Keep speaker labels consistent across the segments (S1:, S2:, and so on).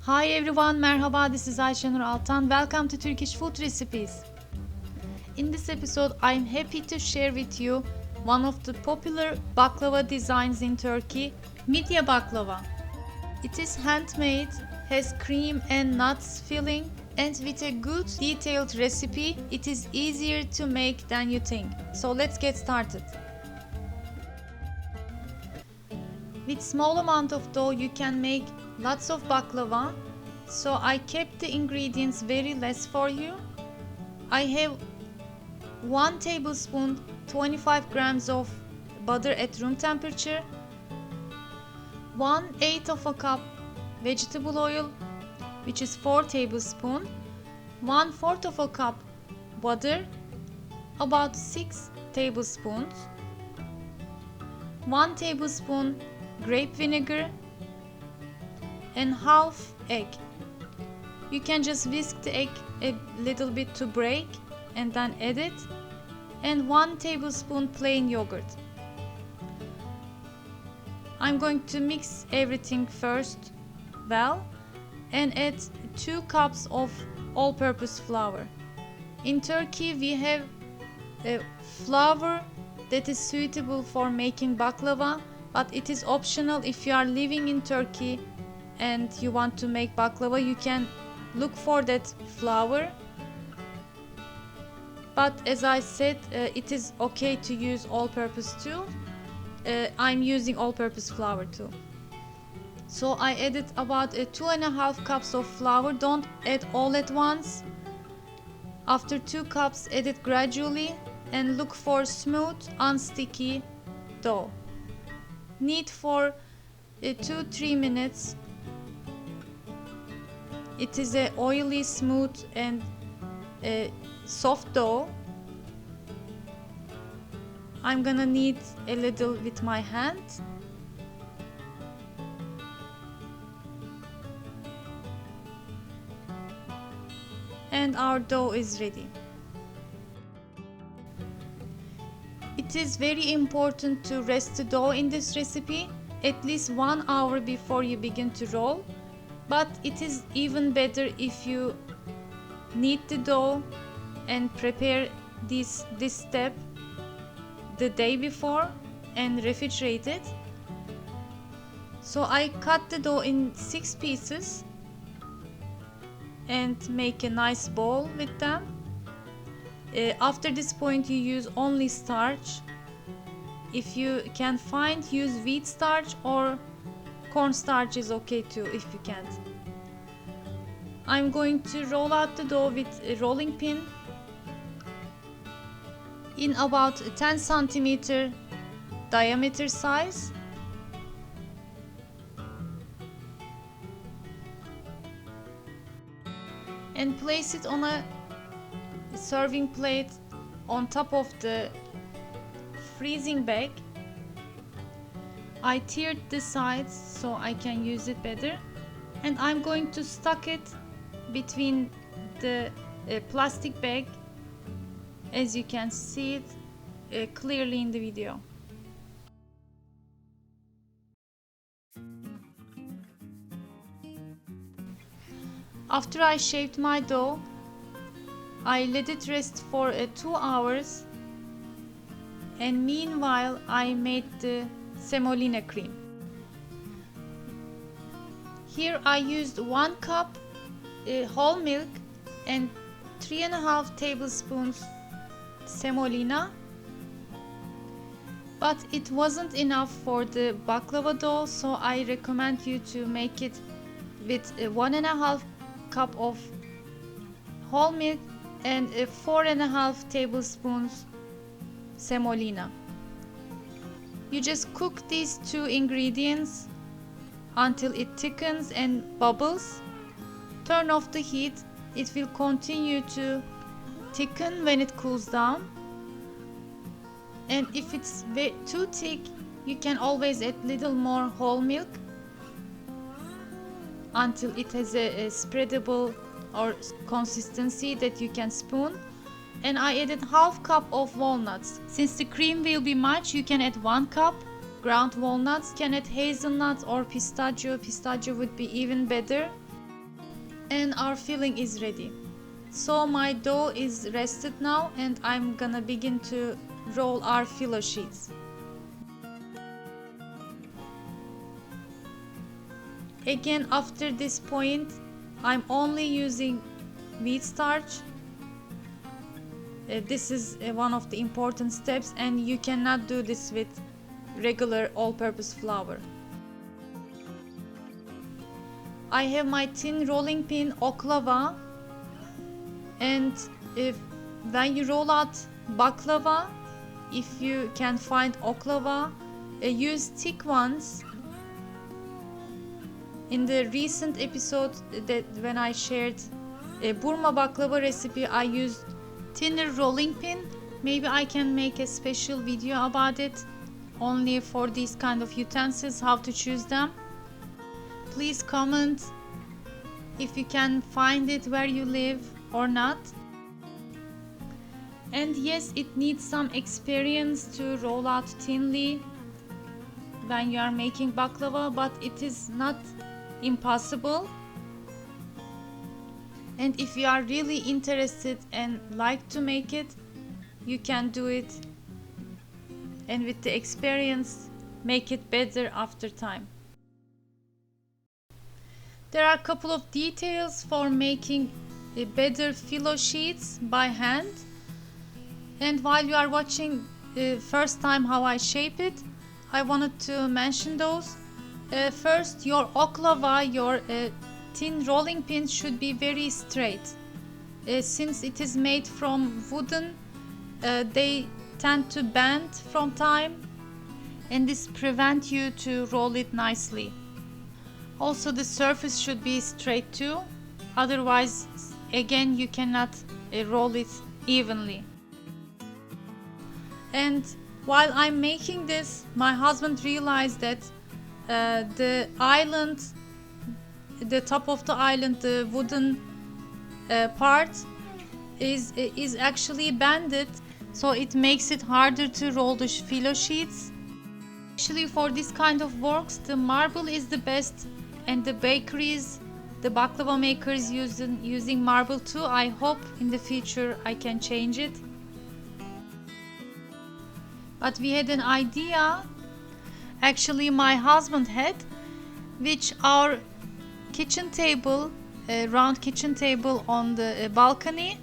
S1: Hi everyone, merhaba, this is Ayşenur Altan. Welcome to Turkish Food Recipes. In this episode, I'm happy to share with you one of the popular baklava designs in Turkey, Midye Baklava. It is handmade, has cream and nuts filling, and with a good detailed recipe, it is easier to make than you think. So let's get started. With small amount of dough you can make lots of baklava, so I kept the ingredients very less for you. I have 1 tablespoon 25 grams of butter at room temperature, 1/8 of a cup vegetable oil, which is 4 tablespoons, 1/4 of a cup butter, about 6 tablespoons, 1 tablespoon grape vinegar, and half egg. You can just whisk the egg a little bit to break and then add it, and 1 tablespoon plain yogurt. I'm going to mix everything first well and add 2 cups of all-purpose flour. In Turkey we have a flour that is suitable for making baklava, but it is optional. If you are living in Turkey and you want to make baklava, you can look for that flour. But as I said, it is okay to use all-purpose too. I'm using all-purpose flour too. So I added about 2.5 cups of flour. Don't add all at once. After 2 cups, add it gradually and look for smooth, unsticky dough. Knead for 2-3 minutes. It is a oily, smooth and soft dough. I'm gonna knead a little with my hand. And our dough is ready. It is very important to rest the dough in this recipe at least 1 hour before you begin to roll, but it is even better if you knead the dough and prepare this step the day before and refrigerate it. So I cut the dough in 6 pieces and make a nice ball with them. After this point you use only starch. If you can find, use wheat starch, or corn starch is okay too if you can't. I'm going to roll out the dough with a rolling pin in about 10 centimeter diameter size. And place it on a serving plate on top of the freezing bag. I tiered the sides so I can use it better, and I'm going to stuck it between the plastic bag, as you can see it clearly in the video. After I shaped my dough, I let it rest for 2 hours, and meanwhile I made the semolina cream. Here I used 1 cup whole milk and 3.5 tablespoons semolina, but it wasn't enough for the baklava dough, so I recommend you to make it with 1.5 cup of whole milk and 4.5 tablespoons semolina. You just cook these 2 ingredients until it thickens and bubbles. Turn off the heat. It will continue to thicken when it cools down. And if it's too thick, you can always add little more whole milk until it has a spreadable or consistency that you can spoon. And I added half cup of walnuts. Since the cream will be much, you can add 1 cup ground walnuts. You can add hazelnuts or pistachio. Pistachio would be even better. And our filling is ready. So my dough is rested now, and I'm gonna begin to roll our filo sheets. Again, after this point, I'm only using wheat starch. This is one of the important steps, and you cannot do this with regular all-purpose flour. I have my thin rolling pin oklava, and when you roll out baklava, if you can find oklava, use thick ones. In the recent episode that when I shared a Burma baklava recipe, I used thinner rolling pin. Maybe I can make a special video about it, only for these kind of utensils, how to choose them. Please comment if you can find it where you live or not. And yes, it needs some experience to roll out thinly when you are making baklava, but it is not impossible. And if you are really interested and like to make it, you can do it, and with the experience make it better after time. There are a couple of details for making a better filo sheets by hand, and while you are watching first time how I shape it, I wanted to mention those. First, your oklava, your thin rolling pin should be very straight. Since it is made from wooden, they tend to bend from time, and this prevents you to roll it nicely. Also, the surface should be straight too, otherwise again you cannot roll it evenly. And while I'm making this, my husband realized that the island, the top of the island, the wooden part is actually bended, so it makes it harder to roll the filo sheets. Actually, for this kind of works, the marble is the best, and the bakeries, the baklava makers using marble too. I hope in the future I can change it. But we had an idea, actually my husband had, which our kitchen table, round kitchen table on the balcony,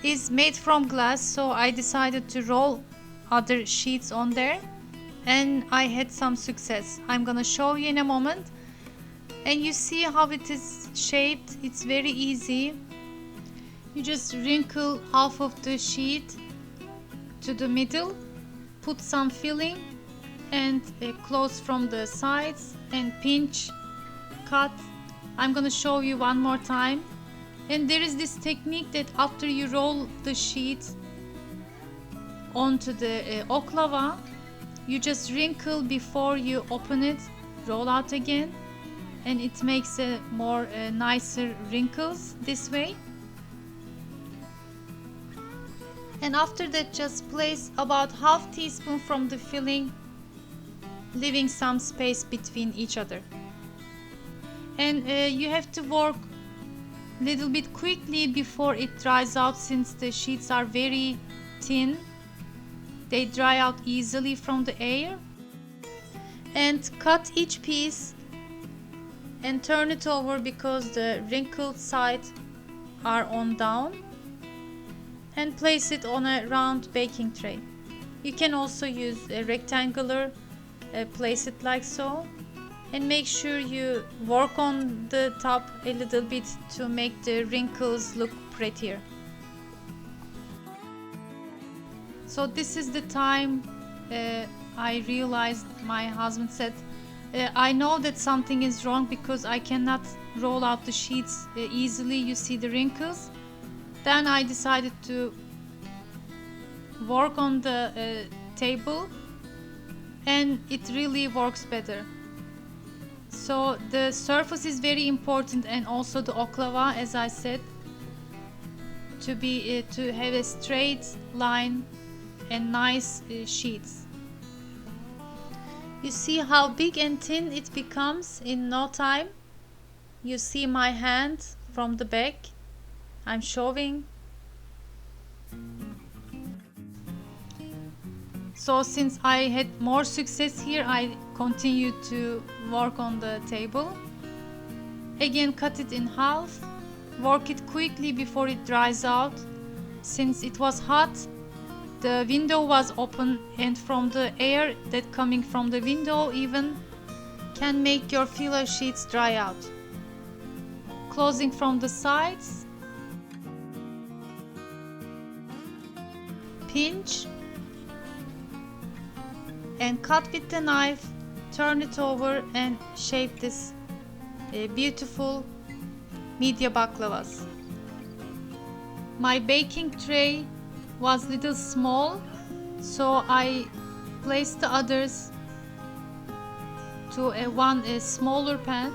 S1: is made from glass, so I decided to roll other sheets on there, and I had some success. I'm gonna show you in a moment, and you see how it is shaped. It's very easy. You just wrinkle half of the sheet to the middle, put some filling, and close from the sides, and pinch, cut. I'm gonna show you one more time. And there is this technique that after you roll the sheet onto the oklava, you just wrinkle before you open it, roll out again, and it makes a more nicer wrinkles this way. And after that, just place about half teaspoon from the filling, leaving some space between each other. And you have to work a little bit quickly before it dries out, since the sheets are very thin. They dry out easily from the air. And cut each piece and turn it over, because the wrinkled sides are on down, and place it on a round baking tray. You can also use a rectangular, place it like so, and make sure you work on the top a little bit to make the wrinkles look prettier. So this is the time I realized, my husband said, I know that something is wrong because I cannot roll out the sheets easily. You see the wrinkles. Then I decided to work on the table, and it really works better. So the surface is very important, and also the oklava, as I said, to have a straight line and nice sheets. You see how big and thin it becomes in no time. You see my hand from the back. I'm showing. So since I had more success here, I continued to work on the table. Again, cut it in half. Work it quickly before it dries out. Since it was hot, the window was open, and from the air that coming from the window even can make your filler sheets dry out. Closing from the sides. Pinch and cut with the knife. Turn it over and shape this beautiful midye baklavas. My baking tray was little small, so I placed the others to a smaller pan,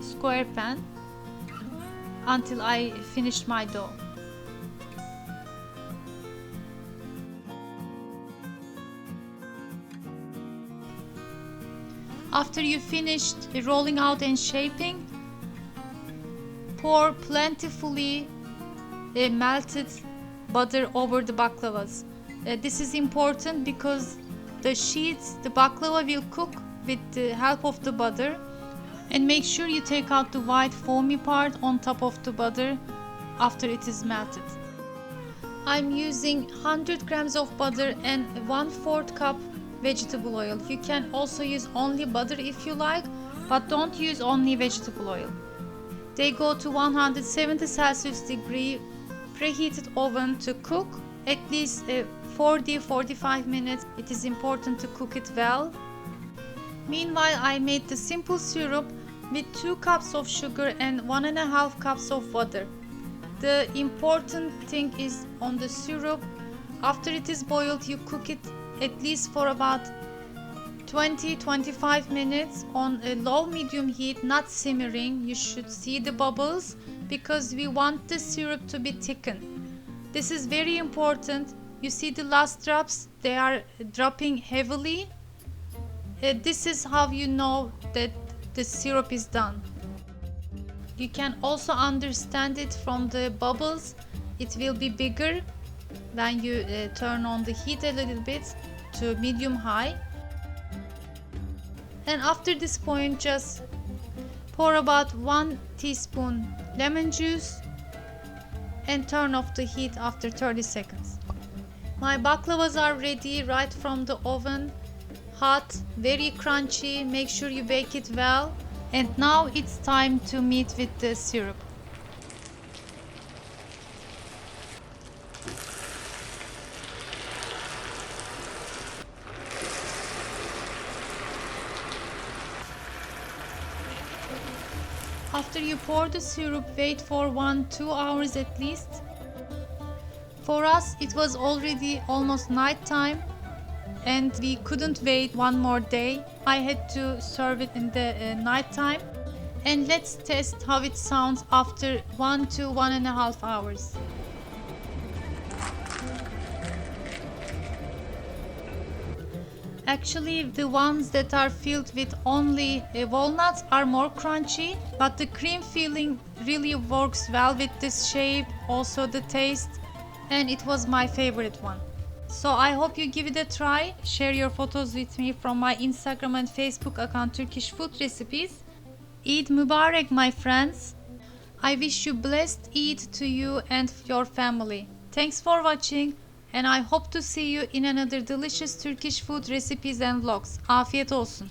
S1: square pan, until I finished my dough. After you finished rolling out and shaping, pour plentifully melted butter over the baklavas. This is important because the sheets, the baklava will cook with the help of the butter, and make sure you take out the white foamy part on top of the butter after it is melted. I'm using 100 grams of butter and 1/4 cup vegetable oil. You can also use only butter if you like, but don't use only vegetable oil. They go to 170 Celsius degree preheated oven to cook at least 40-45 minutes. It is important to cook it well. Meanwhile, I made the simple syrup with 2 cups of sugar and 1.5 cups of water. The important thing is on the syrup. After it is boiled, you cook it at least for about 20-25 minutes on a low medium heat, not simmering. You should see the bubbles because we want the syrup to be thickened. This is very important. You see the last drops, they are dropping heavily. This is how you know that the syrup is done. You can also understand it from the bubbles. It will be bigger when you turn on the heat a little bit to medium high. And after this point, just pour about 1 teaspoon lemon juice and turn off the heat after 30 seconds. My baklavas are ready right from the oven. Hot, very crunchy. Make sure you bake it well. And now it's time to meet with the syrup. After you pour the syrup, wait for 1-2 hours at least. For us, it was already almost night time and we couldn't wait one more day. I had to serve it in the night time. And let's test how it sounds after 1 to 1.5 hours. Actually, the ones that are filled with only walnuts are more crunchy, but the cream filling really works well with this shape, also the taste, and it was my favorite one. So I hope you give it a try. Share your photos with me from my Instagram and Facebook account, Turkish Food Recipes. Eid Mubarak, my friends. I wish you blessed Eid to you and your family. Thanks for watching. And I hope to see you in another delicious Turkish food recipes and vlogs. Afiyet olsun.